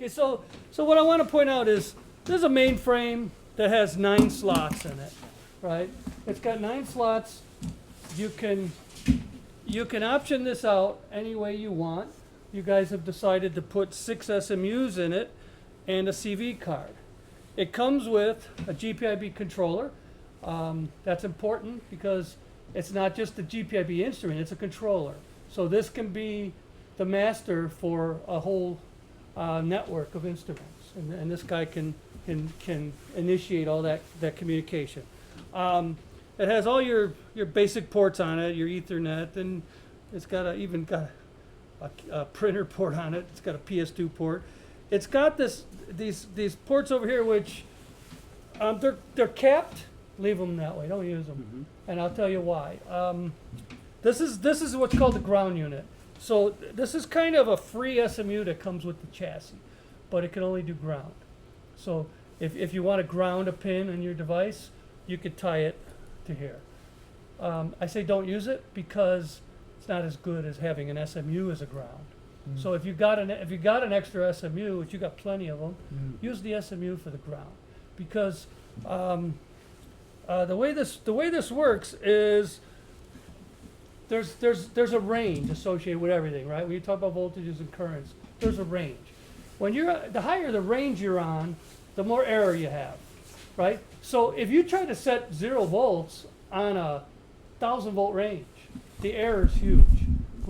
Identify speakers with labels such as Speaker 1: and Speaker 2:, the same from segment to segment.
Speaker 1: Okay, so what I want to point out is there's a mainframe that has 9 slots in it, right? It's got 9 slots. You can option this out any way you want. You guys have decided to put 6 SMUs in it and a CV card. It comes with a GPIB controller. That's important because it's not just a GPIB instrument, it's a controller. So this can be the master for a whole network of instruments. And this guy can initiate all that communication. It has all your basic ports on it, your Ethernet, and it's got even got a printer port on it. It's got a PS2 port. It's got these ports over here, which they're capped. Leave them that way. Don't use them. And I'll tell you why. This is what's called the ground unit. So this is kind of a free SMU that comes with the chassis, but it can only do ground. So if you want to ground a pin in your device, you could tie it to here. I say don't use it because it's not as good as having an SMU as a ground. So if you got an extra SMU, which you got plenty of them, use the SMU for the ground, because the way this works is there's a range associated with everything, right? When you talk about voltages and currents, there's a range. When the higher the range you're on, the more error you have, right? So if you try to set 0 volts on a 1,000 volt range, the error is huge.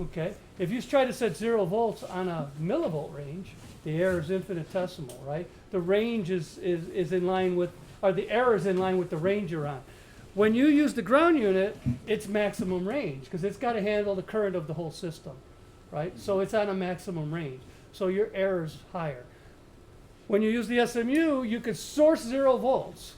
Speaker 1: Okay. If you try to set 0 volts on a millivolt range, the error is infinitesimal, right? The range is in line with, or the error is in line with the range you're on. When you use the ground unit, it's maximum range because it's got to handle the current of the whole system, right? So it's on a maximum range. So your error is higher. When you use the SMU, you could source 0 volts,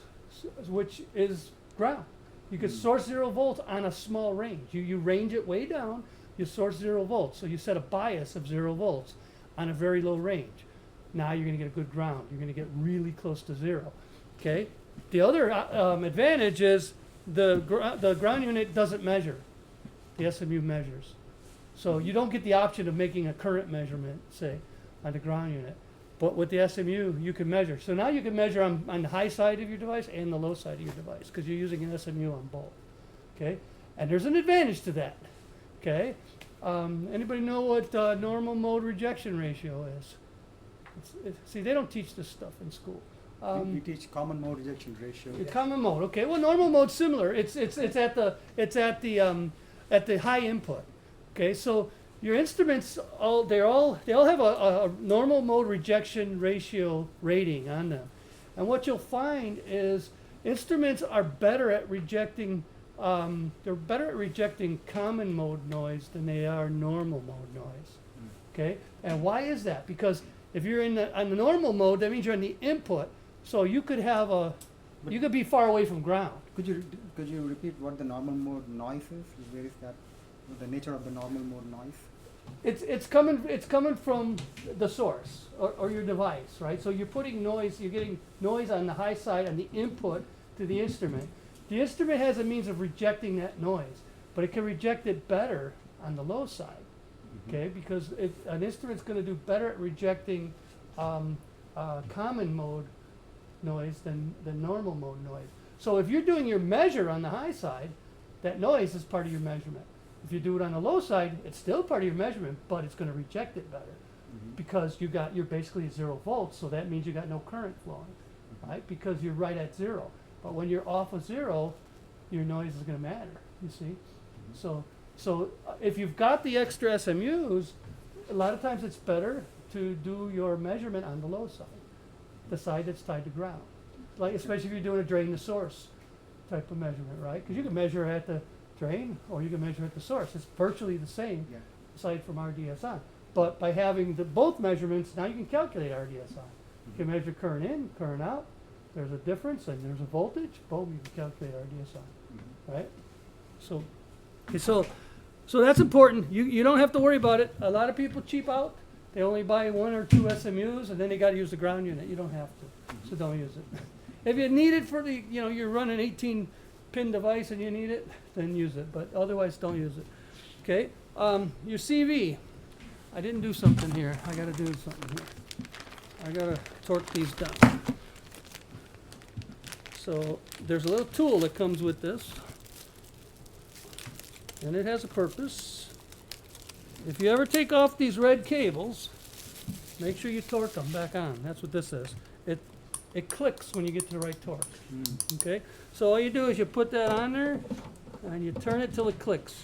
Speaker 1: which is ground. You could source 0 volts on a small range. You range it way down, you source 0 volts. So you set a bias of 0 volts on a very low range. Now you're going to get a good ground. You're going to get really close to 0. Okay. The other advantage is the ground unit doesn't measure. The SMU measures. So you don't get the option of making a current measurement, say, on the ground unit. But with the SMU, you can measure. So now you can measure on the high side of your device and the low side of your device because you're using an SMU on both. Okay? And there's an advantage to that. Okay? Anybody know what normal mode rejection ratio is? See, they don't teach this stuff in school.
Speaker 2: You teach common mode rejection ratio.
Speaker 1: Common mode. Okay. Well, normal mode's similar. It's at the high input. Okay. So your instruments they all have a normal mode rejection ratio rating on them, and what you'll find is instruments are better at rejecting common mode noise than they are normal mode noise. Okay. And why is that? Because if you're on the normal mode, that means you're in the input. So you could you could be far away from ground.
Speaker 2: Could you repeat what the normal mode noise is? Where is that? The nature of the normal mode noise?
Speaker 1: It's coming from the source or your device, right? So you're putting noise. You're getting noise on the high side on the input to the instrument. The instrument has a means of rejecting that noise, but it can reject it better on the low side. Okay, because an instrument's going to do better at rejecting common mode noise than normal mode noise. So if you're doing your measure on the high side, that noise is part of your measurement. If you do it on the low side, it's still part of your measurement, but it's going to reject it better because you're basically at 0 volts, so that means you got no current flowing, right? Because you're right at 0. But when you're off of 0, your noise is going to matter. You see, so if you've got the extra SMUs, a lot of times it's better to do your measurement on the low side, the side that's tied to ground. Like especially if you're doing a drain to source type of measurement, right? Because you can measure at the drain or you can measure at the source. It's virtually the same, aside from RDSI. But by having both measurements, now you can calculate RDSI. You can measure current in, current out. There's a difference and there's a voltage. Boom, you can calculate RDSI, right? So, okay, so that's important. You don't have to worry about it. A lot of people cheap out. They only buy 1 or 2 SMUs and then they got to use the ground unit. You don't have to, so don't use it. If you need it for you're running 18-pin device and you need it, then use it. But otherwise, don't use it. Okay. Your CV. I didn't do something here. I got to do something here. I gotta torque these down. So there's a little tool that comes with this, and it has a purpose. If you ever take off these red cables, make sure you torque them back on. That's what this is. It clicks when you get to the right torque. Okay? So all you do is you put that on there, and you turn it till it clicks.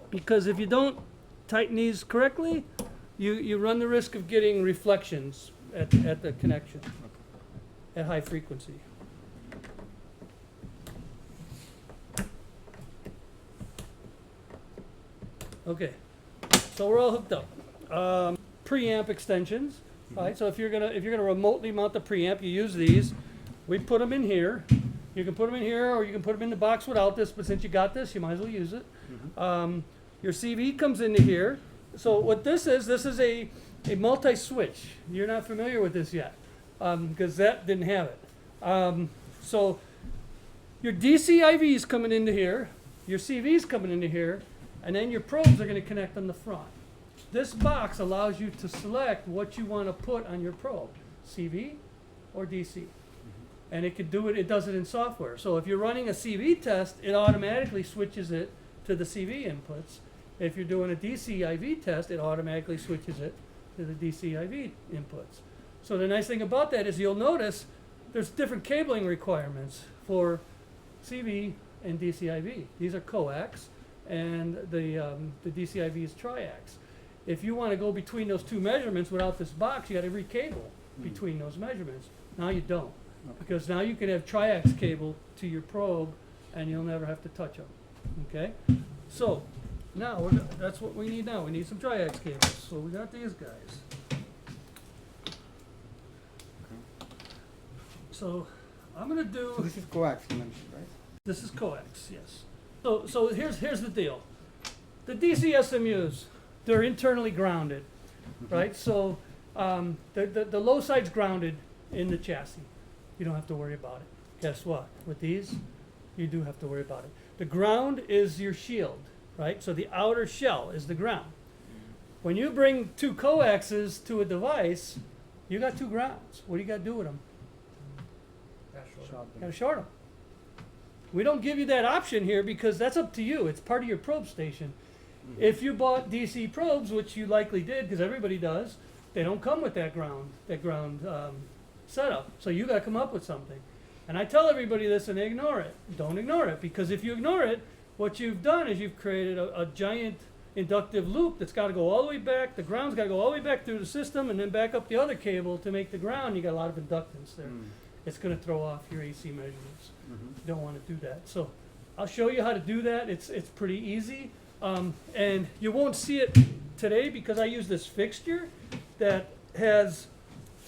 Speaker 1: Because if you don't tighten these correctly, you run the risk of getting reflections at the connection at high frequency. Okay, so we're all hooked up. Preamp extensions, right? So if you're gonna remotely mount the preamp, you use these. We put them in here. You can put them in here, or you can put them in the box without this. But since you got this, you might as well use it. Your CV comes into here. So what this is a multi-switch. You're not familiar with this yet, because that didn't have it. So your DC IV is coming into here. Your CV is coming into here. And then your probes are going to connect on the front. This box allows you to select what you want to put on your probe, CV or DC. And it can do it, it does it in software. So if you're running a CV test, it automatically switches it to the CV inputs. If you're doing a DC IV test, it automatically switches it to the DC IV inputs. So the nice thing about that is you'll notice there's different cabling requirements for CV and DC IV. These are coax. And the DCIV is triax. If you want to go between those two measurements without this box, you got to recable between those measurements. Now you don't, because now you can have triax cable to your probe, and you'll never have to touch them. Okay, so now that's what we need now. We need some triax cables. So we got these guys. So I'm gonna do.
Speaker 2: So this is coax you mentioned, right?
Speaker 1: This is coax, yes. So here's the deal. The DC SMUs, they're internally grounded, right? So the low side's grounded in the chassis. You don't have to worry about it. Guess what? With these, you do have to worry about it. The ground is your shield, right? So the outer shell is the ground. When you bring two coaxes to a device, you got two grounds. What do you got to do with them? Got to short them. We don't give you that option here because that's up to you. It's part of your probe station. If you bought DC probes, which you likely did because everybody does, they don't come with that ground setup. So you got to come up with something. And I tell everybody this and they ignore it. Don't ignore it, because if you ignore it, what you've done is you've created a giant inductive loop that's got to go all the way back. The ground's got to go all the way back through the system and then back up the other cable to make the ground. You got a lot of inductance there. It's going to throw off your AC measurements. You don't want to do that. So I'll show you how to do that. It's pretty easy. And you won't see it today because I use this fixture that has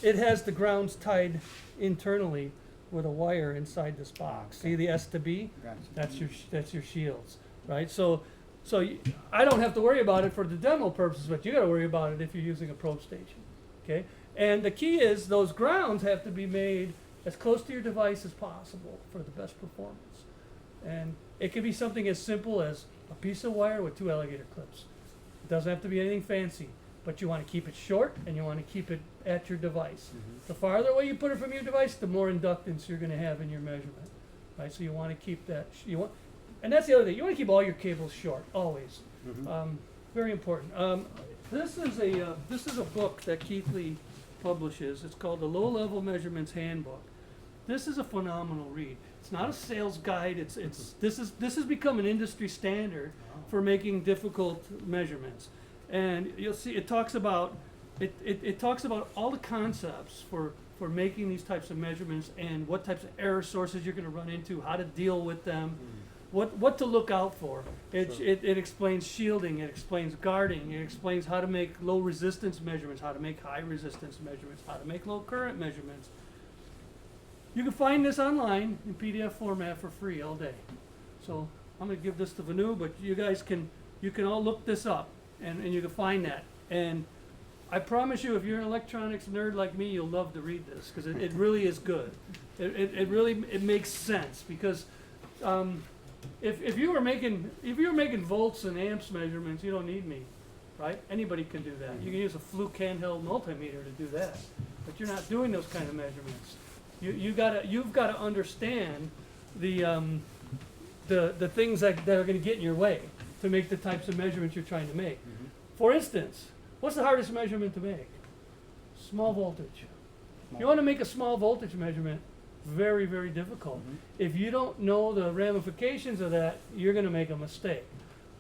Speaker 1: the grounds tied internally with a wire inside this box. See the S to B?
Speaker 2: Gotcha.
Speaker 1: That's your shields, right? So I don't have to worry about it for the demo purposes, but you got to worry about it if you're using a probe station. Okay? And the key is those grounds have to be made as close to your device as possible for the best performance. And it can be something as simple as a piece of wire with 2 alligator clips. It doesn't have to be anything fancy, but you want to keep it short and you want to keep it at your device. The farther away you put it from your device, the more inductance you're going to have in your measurement. Right? So you want to keep that, and that's the other thing, you want to keep all your cables short, always. Very important. This is a book that Keithley publishes. It's called the Low Level Measurements Handbook. This is a phenomenal read. It's not a sales guide. This has become an industry standard for making difficult measurements. And you'll see it talks about all the concepts for making these types of measurements and what types of error sources you're going to run into, how to deal with them, what to look out for. It explains shielding, it explains guarding, it explains how to make low resistance measurements, how to make high resistance measurements, how to make low current measurements. You can find this online in PDF format for free all day. So I'm going to give this to Vanu, but you guys can all look this up and you can find that. And I promise you, if you're an electronics nerd like me, you'll love to read this because it really is good. It makes sense because if you were making volts and amps measurements, you don't need me, right? Anybody can do that. You can use a Fluke handheld multimeter to do that, but you're not doing those kind of measurements. You've got to understand the things that are going to get in your way to make the types of measurements you're trying to make. For instance, what's the hardest measurement to make? Small voltage. You want to make a small voltage measurement, very, very difficult. If you don't know the ramifications of that, you're going to make a mistake.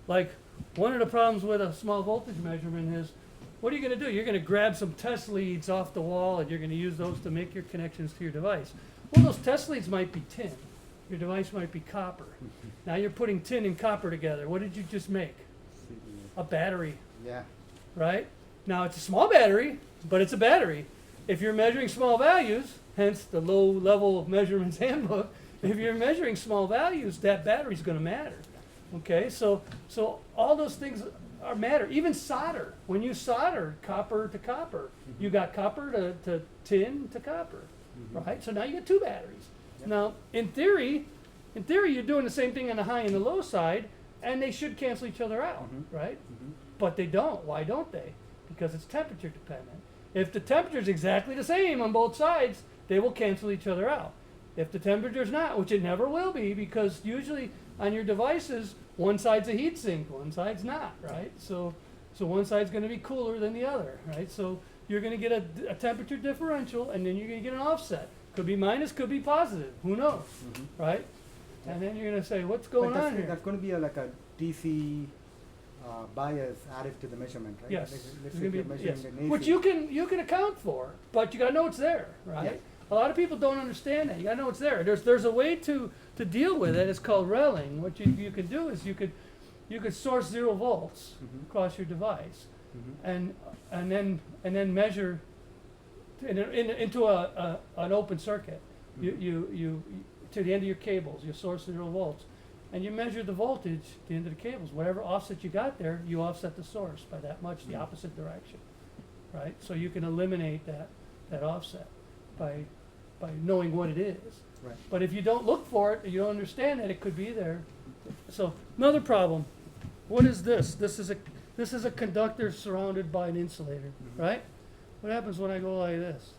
Speaker 1: Like, one of the problems with a small voltage measurement is, what are you going to do? You're going to grab some test leads off the wall and you're going to use those to make your connections to your device. Well, those test leads might be tin. Your device might be copper. Now you're putting tin and copper together. What did you just make? A battery.
Speaker 2: Yeah.
Speaker 1: Right? Now it's a small battery, but it's a battery. If you're measuring small values, hence the low level measurements handbook, if you're measuring small values, that battery's going to matter. Okay, so all those things are matter. Even solder. When you solder copper to copper, you got copper to tin to copper, right? So now you got two batteries. Yep. Now, in theory, you're doing the same thing on the high and the low side, and they should cancel each other out, right? But they don't. Why don't they? Because it's temperature dependent. If the temperature is exactly the same on both sides, they will cancel each other out. If the temperature is not, which it never will be, because usually on your devices, one side's a heat sink, one side's not, right? So one side's going to be cooler than the other, right? So you're going to get a temperature differential, and then you're going to get an offset. Could be minus, could be positive. Who knows, right? And then you're going to say, what's going on here?
Speaker 2: That's going to be like a DC bias added to the measurement, right?
Speaker 1: Yes.
Speaker 2: Let's
Speaker 1: It's
Speaker 2: say
Speaker 1: gonna
Speaker 2: you're
Speaker 1: be-
Speaker 2: measuring
Speaker 1: yes.
Speaker 2: an AC.
Speaker 1: Which you can account for, but you got to know it's there, right?
Speaker 2: Yeah.
Speaker 1: A lot of people don't understand that. You got to know it's there. There's a way to deal with it. It's called railing. What you can do is you could source 0 volts across your device, and then measure into an open circuit. You to the end of your cables. You source 0 volts. And you measure the voltage at the end of the cables. Whatever offset you got there, you offset the source by that much, the opposite direction, right? So you can eliminate that offset by knowing what it is.
Speaker 2: Right.
Speaker 1: But if you don't look for it, you don't understand that it could be there. So another problem. What is this? This is a conductor surrounded by an insulator, right? What happens when I go like this?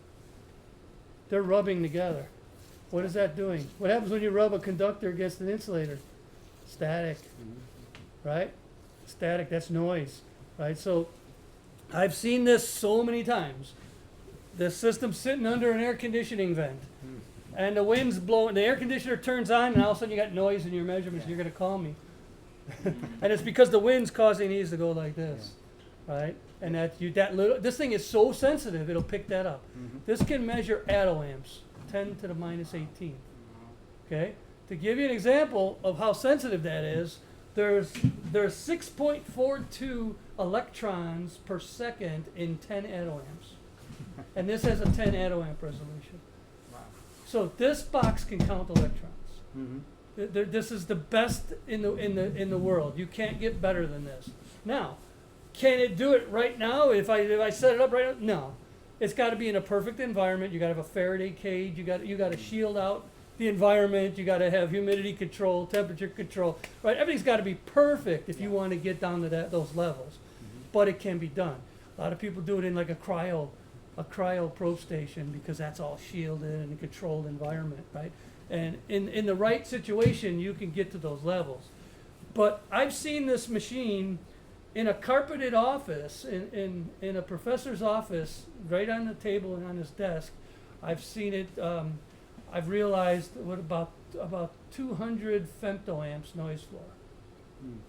Speaker 1: They're rubbing together. What is that doing? What happens when you rub a conductor against an insulator? Static, right? Static, that's noise, right? So I've seen this so many times. The system's sitting under an air conditioning vent, and the wind's blowing, the air conditioner turns on, and all of a sudden you got noise in your measurements, and you're going to call me. And it's because the wind's causing these to go like this, right? And this thing is so sensitive, it'll pick that up. This can measure attoamps, 10 to the minus 18. Okay? To give you an example of how sensitive that is, there's 6.42 electrons per second in 10 attoamps. And this has a 10 attoamp resolution.
Speaker 2: Wow.
Speaker 1: So this box can count electrons. This is the best in the world. You can't get better than this. Now, can it do it right now? If I set it up right now? No. It's got to be in a perfect environment. You got to have a Faraday cage. You got to shield out the environment. You got to have humidity control, temperature control. Right? Everything's got to be perfect if you want to get down to those levels. But it can be done. A lot of people do it in like a cryo probe station because that's all shielded and a controlled environment, right? And in the right situation, you can get to those levels. But I've seen this machine in a carpeted office, in a professor's office, right on the table and on his desk. I've seen it. I've realized what about 200 femtoamps noise floor,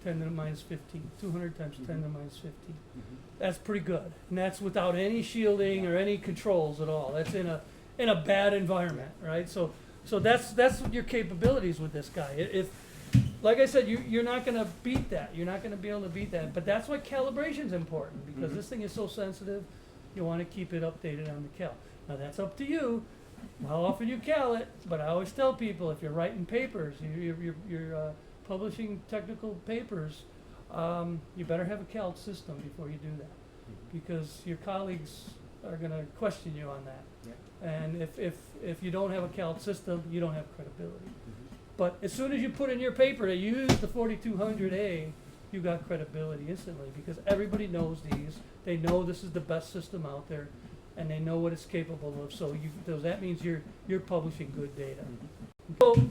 Speaker 1: 10 to the minus 15. 200 times 10 to the minus 15. That's pretty good, and that's without any shielding or any controls at all. That's in a bad environment, right? So that's your capabilities with this guy. If like I said, you're not going to beat that. You're not going to be able to beat that. But that's why calibration is important, because this thing is so sensitive. You want to keep it updated on the cal. Now that's up to you, how often you cal it. But I always tell people, if you're writing papers, you're publishing technical papers, you better have a cal system before you do that, because your colleagues are going to question you on that. And if you don't have a cal system, you don't have credibility. But as soon as you put in your paper to use the 4200A, you got credibility instantly because everybody knows these. They know this is the best system out there, and they know what it's capable of. So that means you're publishing good data. So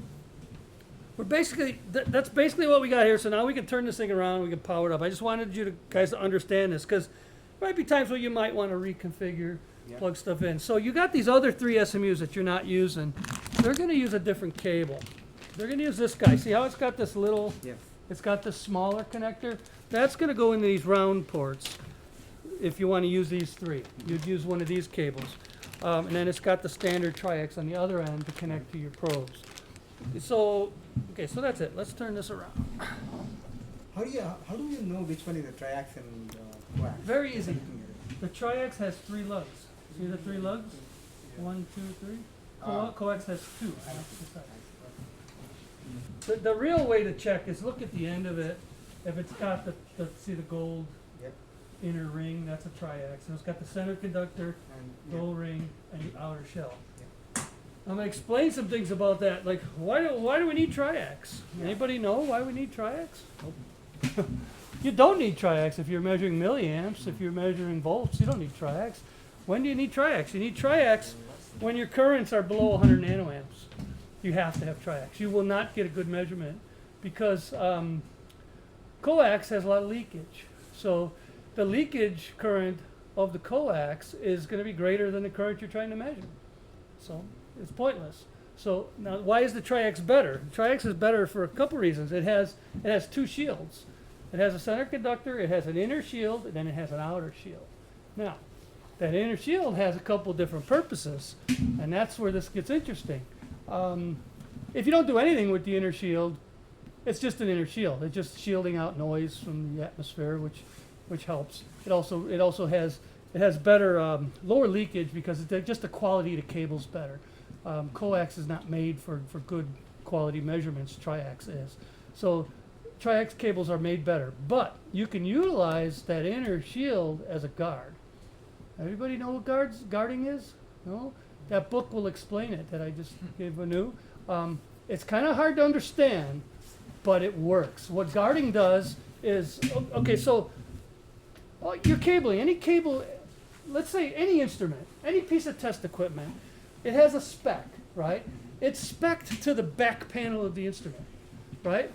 Speaker 1: we're basically that's basically what we got here. So now we can turn this thing around. We can power it up. I just wanted you guys to understand this because there might be times where you might want to reconfigure, plug stuff in. So you got these other 3 SMUs that you're not using. They're going to use a different cable. They're going to use this guy. See how it's got this little, it's got this smaller connector? That's going to go into these round ports if you want to use these 3. You'd use one of these cables. And then it's got the standard triax on the other end to connect to your probes. So, okay, so that's it. Let's turn this around.
Speaker 2: How do you know which one is the triax and coax?
Speaker 1: Very easy. The triax has 3 lugs. See the 3 lugs? 1, 2, 3. Coax has 2. The real way to check is look at the end of it. If it's got see the gold inner ring, that's a triax. And it's got the center conductor, gold ring, and the outer shell. I'm gonna explain some things about that. Like why do we need triax? Anybody know why we need triax? Nope. You don't need triax if you're measuring milliamps. If you're measuring volts, you don't need triax. When do you need triax? You need triax when your currents are below 100 nanoamps. You have to have triax. You will not get a good measurement because coax has a lot of leakage. So the leakage current of the coax is going to be greater than the current you're trying to measure. So it's pointless. So now why is the triax better? Triax is better for a couple reasons. It has 2 shields. It has a center conductor, it has an inner shield, and then it has an outer shield. Now, that inner shield has a couple different purposes, and that's where this gets interesting. If you don't do anything with the inner shield, it's just an inner shield. It's just shielding out noise from the atmosphere, which helps. It also has better lower leakage because just the quality of the cable's better. Coax is not made for good quality measurements. Triax is. So triax cables are made better, but you can utilize that inner shield as a guard. Everybody know what guarding is? No? That book will explain it that I just gave Anu. It's kind of hard to understand, but it works. What guarding does is, okay, so your cabling, any cable, let's say any instrument, any piece of test equipment, it has a spec, right? It's spec'd to the back panel of the instrument, right?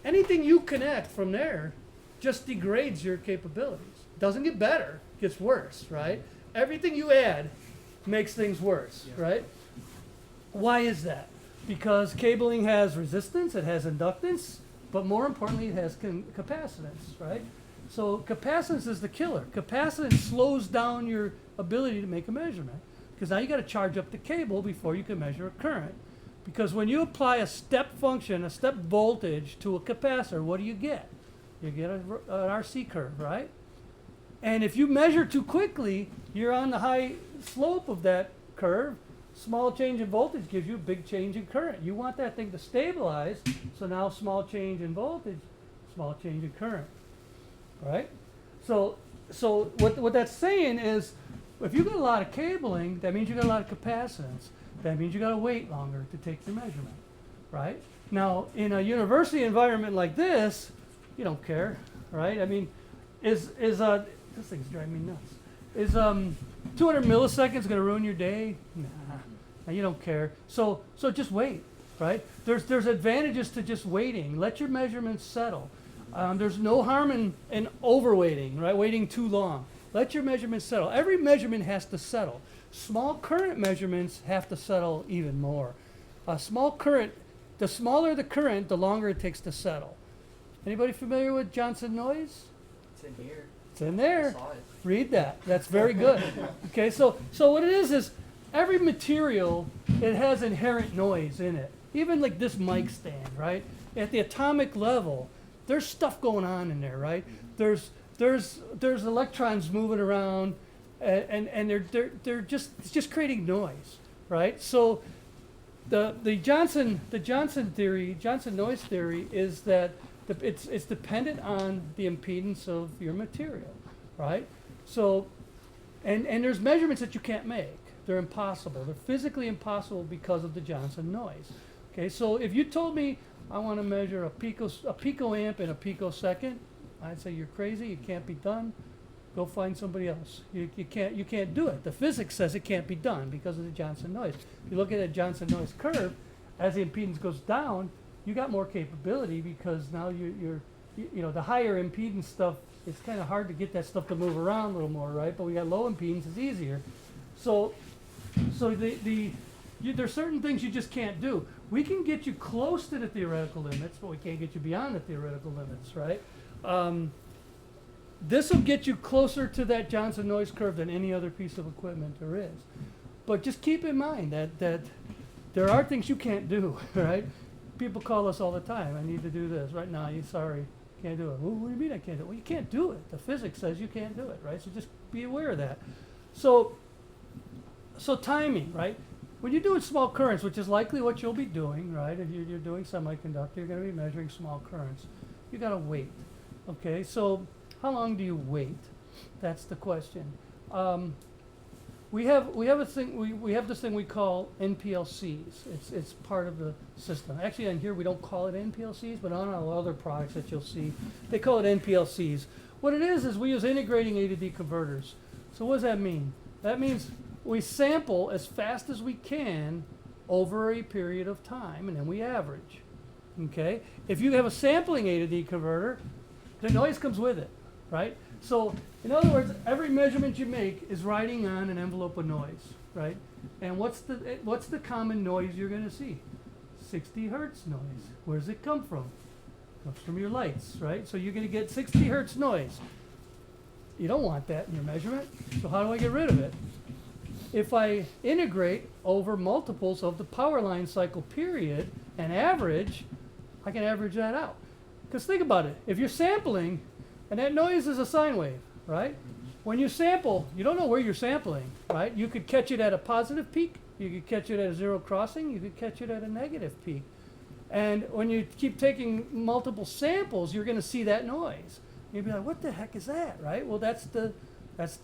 Speaker 1: Anything you connect from there just degrades your capabilities. Doesn't get better, gets worse, right? Everything you add makes things worse, right? Why is that? Because cabling has resistance, it has inductance, but more importantly, it has capacitance, right? So capacitance is the killer. Capacitance slows down your ability to make a measurement because now you got to charge up the cable before you can measure a current. Because when you apply a step function, a step voltage to a capacitor, what do you get? You get an RC curve, right? And if you measure too quickly, you're on the high slope of that curve. Small change in voltage gives you a big change in current. You want that thing to stabilize, so now small change in voltage, small change in current, right? So what that's saying is, if you got a lot of cabling, that means you got a lot of capacitance. That means you got to wait longer to take your measurement, right? Now, in a university environment like this, you don't care, right? I mean, this thing's driving me nuts. Is 200 milliseconds going to ruin your day? Nah, you don't care. So just wait, right? There's advantages to just waiting. Let your measurements settle. There's no harm in overwaiting, right? Waiting too long. Let your measurements settle. Every measurement has to settle. Small current measurements have to settle even more. Small current, the smaller the current, the longer it takes to settle. Anybody familiar with Johnson noise?
Speaker 3: It's in here.
Speaker 1: It's in there.
Speaker 3: I saw it.
Speaker 1: Read that. That's very good. Okay, so what it is every material, it has inherent noise in it. Even like this mic stand, right? At the atomic level, there's stuff going on in there, right? There's electrons moving around, and they're just creating noise, right? So the Johnson noise theory is that it's dependent on the impedance of your material, right? So, and there's measurements that you can't make. They're impossible. They're physically impossible because of the Johnson noise. Okay, so if you told me I want to measure a picoamp in a picosecond, I'd say you're crazy. It can't be done. Go find somebody else. You can't do it. The physics says it can't be done because of the Johnson noise. If you look at a Johnson noise curve, as the impedance goes down, you got more capability because now you know, the higher impedance stuff, it's kind of hard to get that stuff to move around a little more, right? But we got low impedance, it's easier. So there's certain things you just can't do. We can get you close to the theoretical limits, but we can't get you beyond the theoretical limits, right? This will get you closer to that Johnson noise curve than any other piece of equipment there is. But just keep in mind that there are things you can't do, right? People call us all the time, I need to do this. Right now, sorry, can't do it. Well, what do you mean I can't do it? Well, you can't do it. The physics says you can't do it, right? So just be aware of that. So timing, right? When you're doing small currents, which is likely what you'll be doing, right? If you're doing semiconductor, you're going to be measuring small currents. You got to wait, okay? So how long do you wait? That's the question. We have this thing we call NPLCs. It's part of the system. Actually, on here we don't call it NPLCs, but on our other products that you'll see, they call it NPLCs. What it is we use integrating A to D converters. So what does that mean? That means we sample as fast as we can over a period of time, and then we average. Okay? If you have a sampling A to D converter, the noise comes with it, right? So, in other words, every measurement you make is riding on an envelope of noise, right? And what's the common noise you're going to see? 60 hertz noise. Where does it come from? It comes from your lights, right? So you're going to get 60 hertz noise. You don't want that in your measurement. So how do I get rid of it? If I integrate over multiples of the power line cycle period and average, I can average that out. Because think about it. If you're sampling, and that noise is a sine wave, right? When you sample, you don't know where you're sampling, right? You could catch it at a positive peak. You could catch it at a zero crossing. You could catch it at a negative peak. And when you keep taking multiple samples, you're going to see that noise. You'd be like, what the heck is that, right? Well, that's the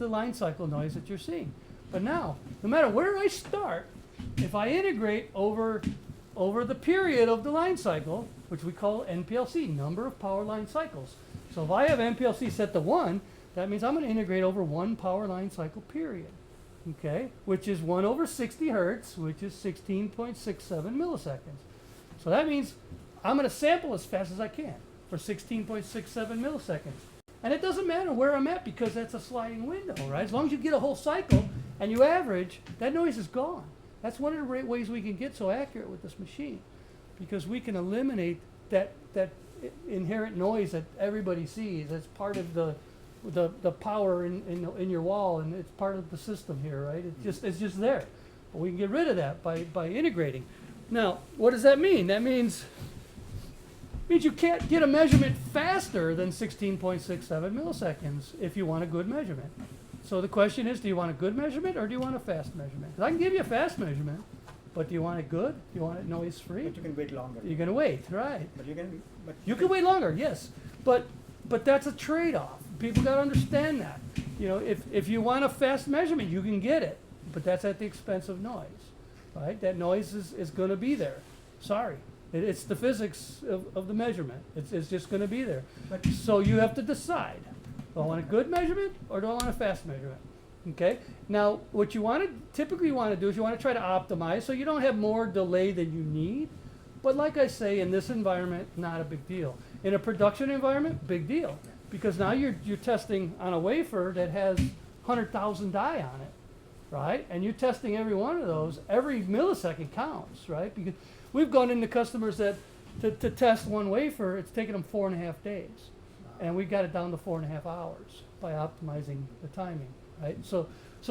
Speaker 1: line cycle noise that you're seeing. But now, no matter where I start, if I integrate over the period of the line cycle, which we call NPLC, number of power line cycles. So if I have NPLC set to 1, that means I'm going to integrate over one power line cycle period, okay? Which is 1 over 60 hertz, which is 16.67 milliseconds. So that means I'm going to sample as fast as I can for 16.67 milliseconds. And it doesn't matter where I'm at because that's a sliding window, right? As long as you get a whole cycle and you average, that noise is gone. That's one of the ways we can get so accurate with this machine, because we can eliminate that inherent noise that everybody sees. It's part of the power in your wall, and it's part of the system here, right? It's just there. But we can get rid of that by integrating. Now, what does that mean? That means you can't get a measurement faster than 16.67 milliseconds if you want a good measurement. So the question is, do you want a good measurement or do you want a fast measurement? 'Cause I can give you a fast measurement, but do you want it good? Do you want it noise free?
Speaker 2: But you can wait longer.
Speaker 1: You're going to wait, right?
Speaker 2: But
Speaker 1: You can wait longer, yes. But that's a trade-off. People got to understand that. You know, if you want a fast measurement, you can get it, but that's at the expense of noise, right? That noise is going to be there. Sorry. It's the physics of the measurement. It's just going to be there. So you have to decide. Do I want a good measurement or do I want a fast measurement? Okay? Now, what you typically want to do is you want to try to optimize so you don't have more delay than you need. But like I say, in this environment, not a big deal. In a production environment, big deal. Because now you're testing on a wafer that has 100,000 die on it, right? And you're testing every one of those. Every millisecond counts, right? Because we've gone into customers that to test one wafer, it's taken them 4.5 days. And we got it down to 4.5 hours by optimizing the timing, right? So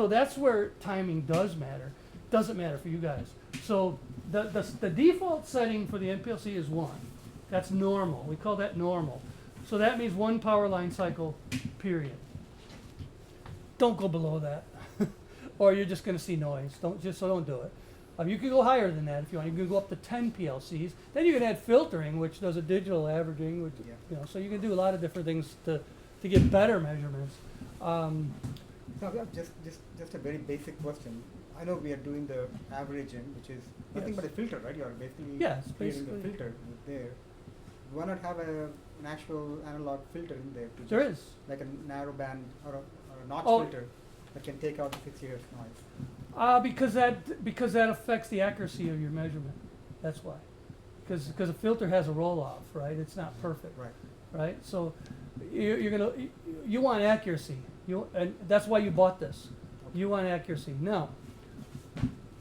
Speaker 1: that's where timing does matter. Doesn't matter for you guys. So the default setting for the NPLC is 1. That's normal. We call that normal. So that means 1 power line cycle, period. Don't go below that, or you're just going to see noise. Don't do it. You can go higher than that if you want. You can go up to 10 PLCs. Then you can add filtering, which does a digital averaging, which so you can do a lot of different things to get better measurements.
Speaker 2: So just a very basic question. I know we are doing the averaging, which is nothing
Speaker 1: Yes.
Speaker 2: but a filter, right? You are basically
Speaker 1: Yes,
Speaker 2: creating
Speaker 1: basically.
Speaker 2: a filter there. Why not have an actual analog filter in there? To
Speaker 1: There
Speaker 2: just-
Speaker 1: is.
Speaker 2: Like a narrow band or a notch
Speaker 1: Oh.
Speaker 2: filter that can take out the 60 hertz noise.
Speaker 1: Because that affects the accuracy of your measurement. That's why. Because a filter has a roll off, right? It's not perfect,
Speaker 2: Right.
Speaker 1: right? So you want accuracy. And that's why you bought this. You want accuracy. Now,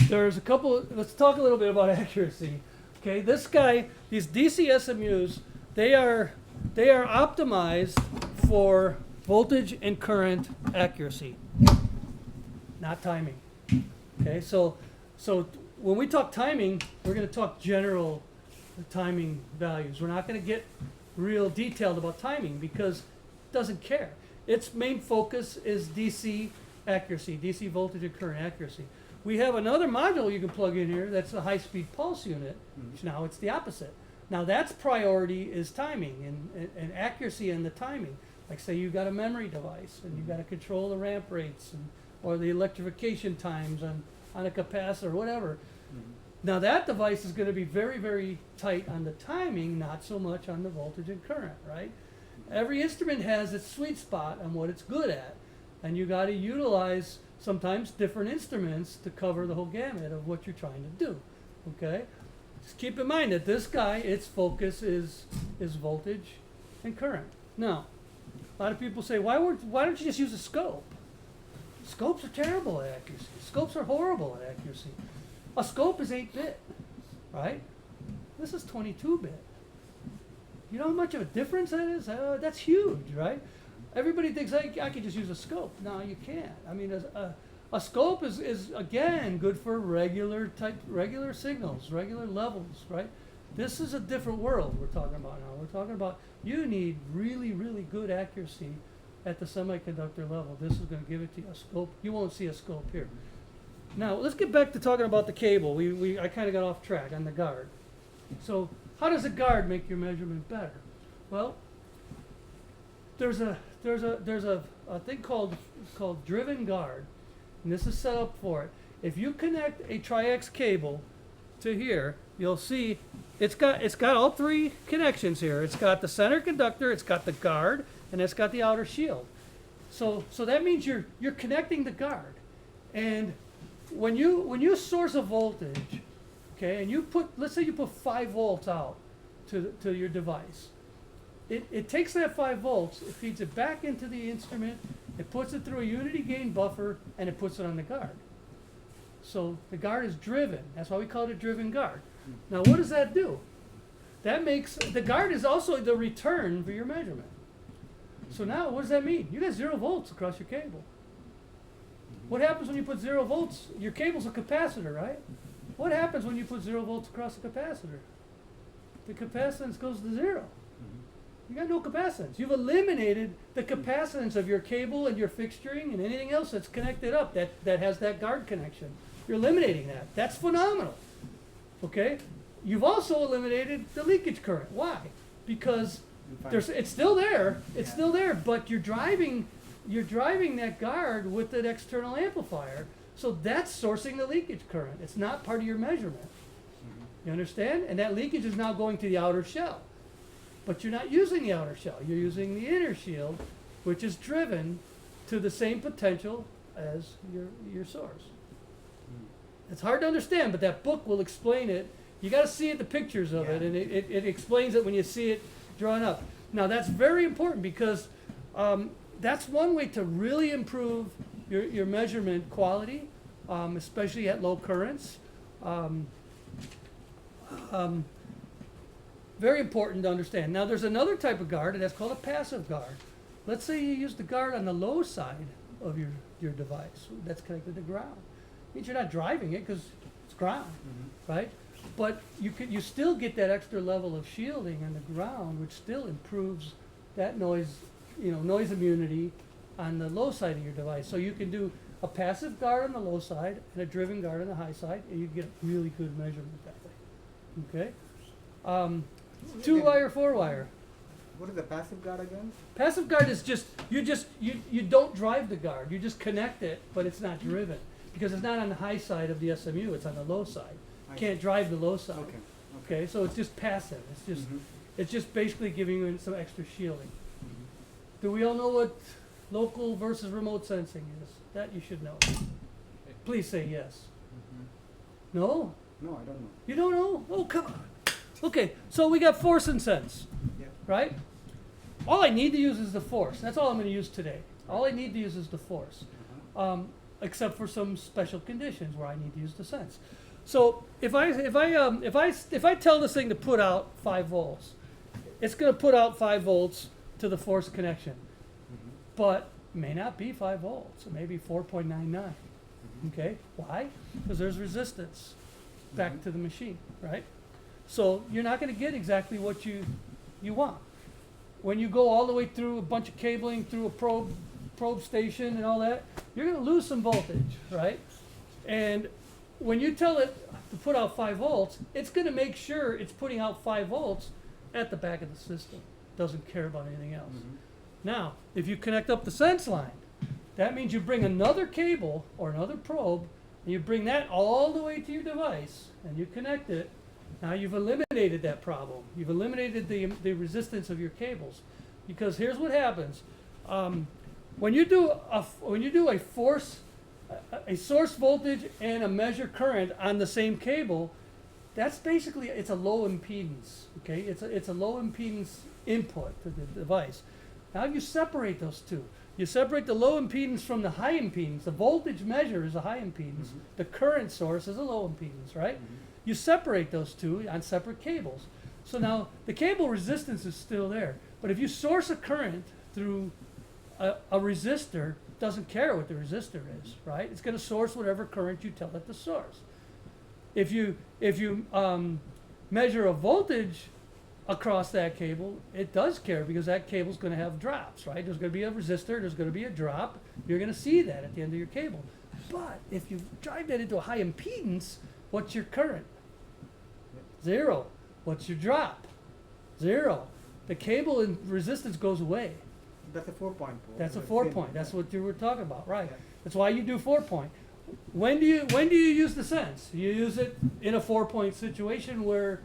Speaker 1: there's a couple. Let's talk a little bit about accuracy. Okay, this guy, these DC SMUs, they are optimized for voltage and current accuracy, not timing. Okay, so when we talk timing, we're going to talk general timing values. We're not going to get real detailed about timing because it doesn't care. Its main focus is DC accuracy, DC voltage and current accuracy. We have another module you can plug in here that's a high-speed pulse unit.
Speaker 2: Mhm.
Speaker 1: Now it's the opposite. Now that's priority is timing and accuracy in the timing. Like say you got a memory device and you got to control the ramp rates or the electrification times on a capacitor, whatever.
Speaker 2: Mhm.
Speaker 1: Now that device is going to be very, very tight on the timing, not so much on the voltage and current, right? Every instrument has its sweet spot on what it's good at, and you got to utilize sometimes different instruments to cover the whole gamut of what you're trying to do. Okay, just keep in mind that this guy, its focus is voltage and current. Now, a lot of people say, why don't you just use a scope? Scopes are terrible at accuracy. Scopes are horrible at accuracy. A scope is 8-bit, right? This is 22-bit. You know how much of a difference that is? That's huge, right? Everybody thinks I could just use a scope. No, you can't. I mean, a scope is again good for regular signals, regular levels, right? This is a different world we're talking about now. We're talking about you need really, really good accuracy at the semiconductor level. This is going to give it to you. A scope, you won't see a scope here. Now let's get back to talking about the cable. I kind of got off track on the guard. So how does a guard make your measurement better? Well, there's a thing called driven guard, and this is set up for it. If you connect a triax cable to here, you'll see it's got all three connections here. It's got the center conductor, it's got the guard, and it's got the outer shield. So that means you're connecting the guard, and when you source a voltage, okay, and let's say you put 5 volts out to your device. It takes that 5 volts, it feeds it back into the instrument, it puts it through a unity gain buffer, and it puts it on the guard. So the guard is driven. That's why we call it a driven guard. Now what does that do? That makes, the guard is also the return for your measurement. So now what does that mean? You got 0 volts across your cable. What happens when you put 0 volts? Your cable's a capacitor, right? What happens when you put 0 volts across the capacitor? The capacitance goes to 0. You got no capacitance. You've eliminated the capacitance of your cable and your fixturing and anything else that's connected up that has that guard connection. You're eliminating that. That's phenomenal. Okay? You've also eliminated the leakage current. Why? Because it's still there. It's
Speaker 2: Yeah.
Speaker 1: still there, but you're driving that guard with an external amplifier. So that's sourcing the leakage current. It's not part of your measurement. You understand? And that leakage is now going to the outer shell. But you're not using the outer shell. You're using the inner shield, which is driven to the same potential as your source. It's hard to understand, but that book will explain it. You got to see the pictures of it,
Speaker 2: Yeah.
Speaker 1: and it explains it when you see it drawn up. Now that's very important because that's one way to really improve your measurement quality, especially at low currents. Very important to understand. Now there's another type of guard, and that's called a passive guard. Let's say you use the guard on the low side of your device that's connected to ground. It means you're not driving it because it's ground, right? But you still get that extra level of shielding on the ground, which still improves that noise immunity on the low side of your device. So you can do a passive guard on the low side and a driven guard on the high side, and you get really good measurement that way. Okay? 2-wire, 4-wire.
Speaker 2: What is the passive guard again?
Speaker 1: Passive guard is just you don't drive the guard. You just connect it, but it's not driven. because it's not on the high side of the SMU, it's on the low side.
Speaker 2: I
Speaker 1: Can't drive the low side.
Speaker 2: Okay.
Speaker 1: Okay, so it's just passive. It's just basically giving you some extra shielding. Do we all know what local versus remote sensing is? That you should know. Please say yes. No?
Speaker 2: No, I don't know.
Speaker 1: You don't know? Oh, come on. Okay, so we got force and sense,
Speaker 2: Yeah.
Speaker 1: right? All I need to use is the force. That's all I'm going to use today. All I need to use is the force, except for some special conditions where I need to use the sense. So if I tell this thing to put out 5 volts, it's going to put out 5 volts to the force connection, but may not be 5 volts. It may be 4.99. Okay, why? Because there's resistance back to the machine, right? So you're not going to get exactly what you want. When you go all the way through a bunch of cabling, through a probe station and all that, you're going to lose some voltage, right? And when you tell it to put out 5 volts, it's going to make sure it's putting out 5 volts at the back of the system. Doesn't care about anything else. Now, if you connect up the sense line, that means you bring another cable or another probe, and you bring that all the way to your device, and you connect it. Now you've eliminated that problem. You've eliminated the resistance of your cables, because here's what happens: when you do a source voltage and a measure current on the same cable, that's basically, it's a low impedance. Okay, it's a low impedance input to the device. Now you separate those two. You separate the low impedance from the high impedance. The voltage measure is a high impedance. The current source is a low impedance, right? You separate those two on separate cables. So now the cable resistance is still there. But if you source a current through a resistor, it doesn't care what the resistor is, right? It's going to source whatever current you tell it to source. If you measure a voltage across that cable, it does care, because that cable's going to have drops, right? There's going to be a resistor, there's going to be a drop. You're going to see that at the end of your cable. But if you drive that into a high impedance, what's your current? 0. What's your drop? 0. The cable and resistance goes away.
Speaker 2: That's a 4-point.
Speaker 1: That's a 4-point. That's what you were talking about, right?
Speaker 2: Yeah.
Speaker 1: That's why you do 4-point. When do you use the sense? You use it in a 4-point situation where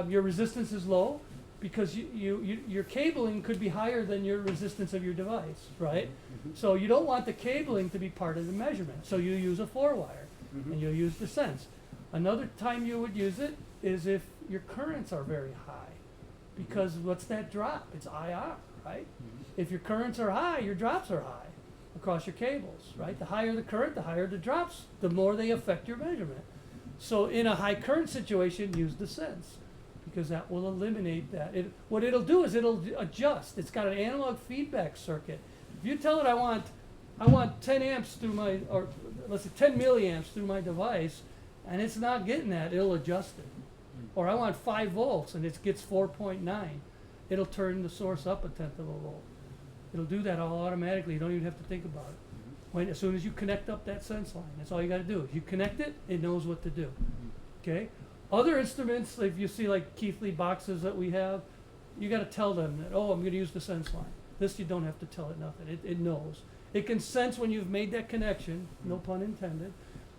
Speaker 1: your resistance is low, because your cabling could be higher than your resistance of your device, right? So you don't want the cabling to be part of the measurement. So you use a 4-wire, and you'll use the sense. Another time you would use it is if your currents are very high, because what's that drop? It's IR, right? If your currents are high, your drops are high across your cables, right? The higher the current, the higher the drops, the more they affect your measurement. So in a high current situation, use the sense, because that will eliminate that. What it'll do is it'll adjust. It's got an analog feedback circuit. If you tell it I want 10 amps through my, or let's say 10 milliamps through my device, and it's not getting that, it'll adjust it. Or I want 5 volts and it gets 4.9, it'll turn the source up 1/10 of a volt. It'll do that all automatically. You don't even have to think about it. As soon as you connect up that sense line, that's all you got to do. If you connect it, it knows what to do. Okay. Other instruments, if you see like Keithley boxes that we have, you got to tell them that, oh, I'm going to use the sense line. This you don't have to tell it nothing. It knows. It can sense when you've made that connection, no pun intended,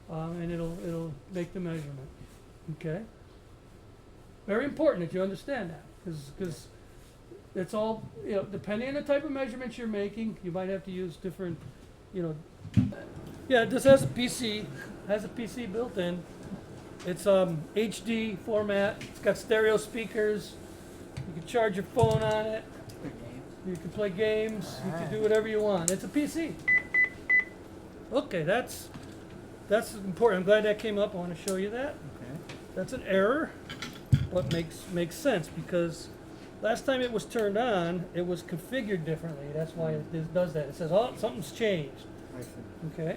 Speaker 1: and it'll make the measurement. Okay. Very important that you understand that, because it's all, depending on the type of measurements you're making, you might have to use different, Yeah, this has a PC built in. It's HD format. It's got stereo speakers. You can charge your phone on it. You can play games. You can do whatever you want. It's a PC. Okay, that's important. I'm glad that came up. I want to show you that.
Speaker 2: Okay.
Speaker 1: That's an error, but makes sense, because last time it was turned on, it was configured differently. That's why it does that. It says, oh, something's changed.
Speaker 2: I see.
Speaker 1: Okay.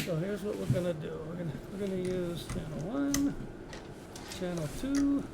Speaker 1: So here's what we're gonna do. We're gonna use channel 1, channel 2.